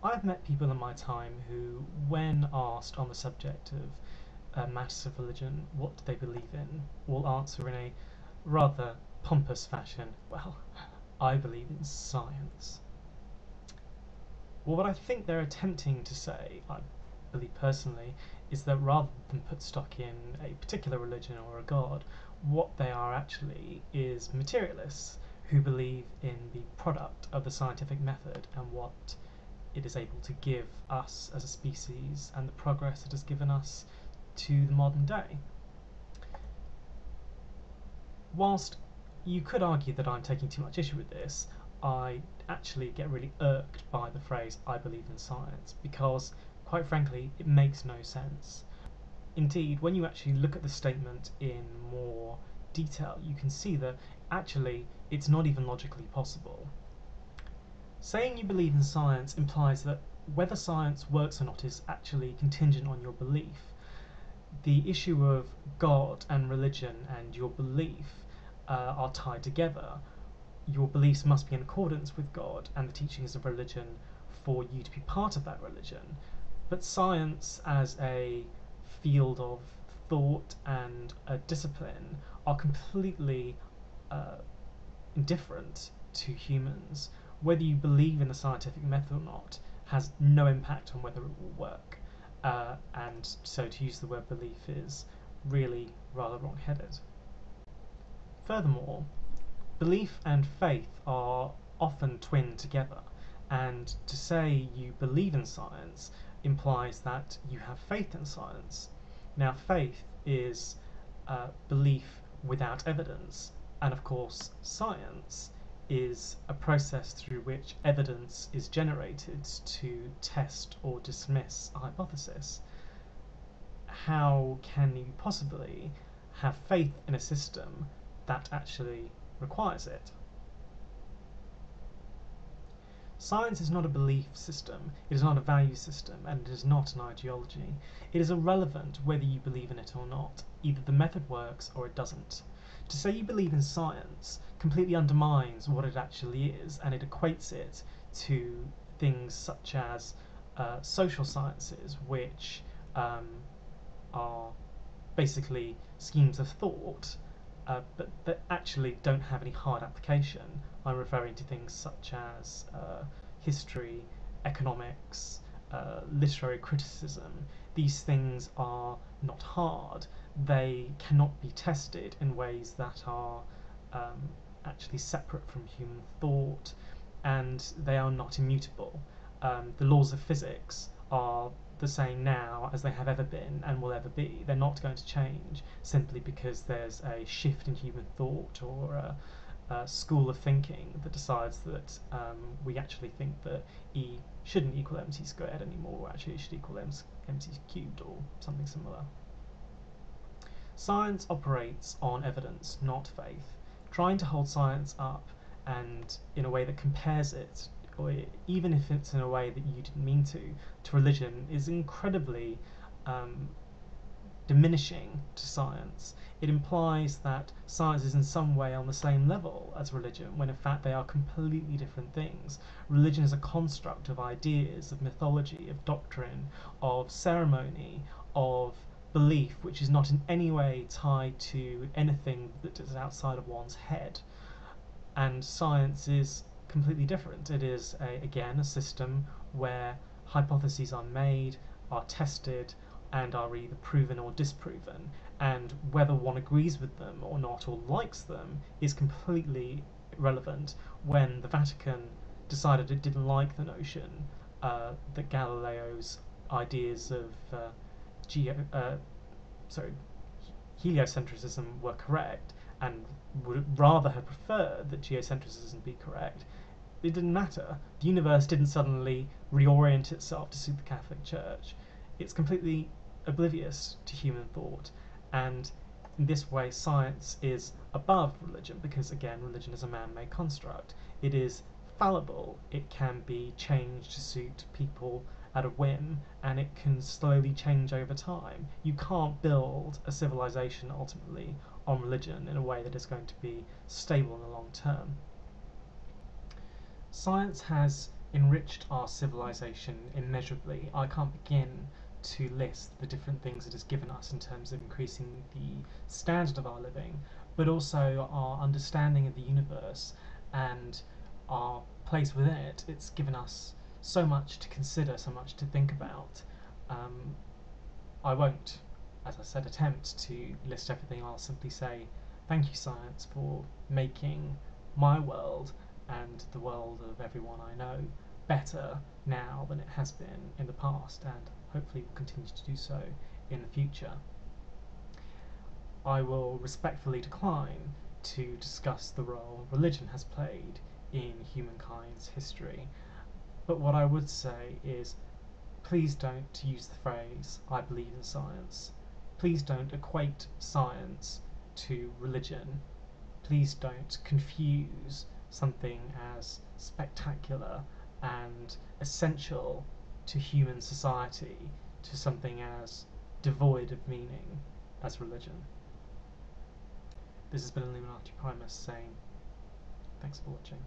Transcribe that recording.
I've met people in my time who, when asked on the subject of matters of religion, what do they believe in, will answer in a rather pompous fashion, well, I believe in science. Well, what I think they're attempting to say, I believe personally, is that rather than put stock in a particular religion or a god, what they are actually is materialists who believe in the product of the scientific method and what it is able to give us as a species and the progress it has given us to the modern day. Whilst you could argue that I'm taking too much issue with this, I actually get really irked by the phrase "I believe in science" because, quite frankly, it makes no sense. Indeed, when you actually look at the statement in more detail, you can see that actually it's not even logically possible. Saying you believe in science implies that whether science works or not is actually contingent on your belief. The issue of God and religion and your belief are tied together. Your beliefs must be in accordance with God and the teachings of religion for you to be part of that religion. But science, as a field of thought and a discipline, are completely indifferent to humans. Whether you believe in the scientific method or not has no impact on whether it will work. And so to use the word belief is really rather wrong-headed. Furthermore, belief and faith are often twinned together, and to say you believe in science implies that you have faith in science. Now, faith is belief without evidence, and of course, science is a process through which evidence is generated to test or dismiss a hypothesis. How can you possibly have faith in a system that actually requires it? Science is not a belief system, it is not a value system, and it is not an ideology. It is irrelevant whether you believe in it or not. Either the method works or it doesn't. To say you believe in science completely undermines what it actually is, and it equates it to things such as social sciences, which are basically schemes of thought, but that actually don't have any hard application. I'm referring to things such as history, economics, literary criticism. These things are not hard. They cannot be tested in ways that are actually separate from human thought, and they are not immutable. The laws of physics are the same now as they have ever been and will ever be. They're not going to change simply because there's a shift in human thought or a school of thinking that decides that we actually think that E shouldn't equal mc squared anymore, actually it should equal mc cubed or something similar. Science operates on evidence, not faith. Trying to hold science up and in a way that compares it, or even if it's in a way that you didn't mean to religion, is incredibly diminishing to science. It implies that science is in some way on the same level as religion, when in fact they are completely different things. Religion is a construct of ideas, of mythology, of doctrine, of ceremony, of belief, which is not in any way tied to anything that is outside of one's head. And science is completely different. It is, again, a system where hypotheses are made, are tested, and are either proven or disproven. And whether one agrees with them or not, or likes them, is completely irrelevant. When the Vatican decided it didn't like the notion that Galileo's ideas of geo, sorry, heliocentrism were correct, and would rather have preferred that geocentrism be correct, it didn't matter. The universe didn't suddenly reorient itself to suit the Catholic Church. It's completely oblivious to human thought, and in this way science is above religion because, again, religion is a man-made construct. It is fallible, it can be changed to suit people at a whim, and it can slowly change over time. You can't build a civilization ultimately on religion in a way that is going to be stable in the long term. Science has enriched our civilization immeasurably. I can't begin to list the different things it has given us in terms of increasing the standard of our living, but also our understanding of the universe and our place within it. It's given us so much to consider, so much to think about. Um, I won't, as I said, attempt to list everything. I'll simply say thank you, science, for making my world and the world of everyone I know better now than it has been in the past, and hopefully will continue to do so in the future. I will respectfully decline to discuss the role religion has played in humankind's history, but what I would say is please don't use the phrase "I believe in science." Please don't equate science to religion. Please don't confuse something as spectacular and essential to human society to something as devoid of meaning as religion. This has been Illuminati Primus saying thanks for watching.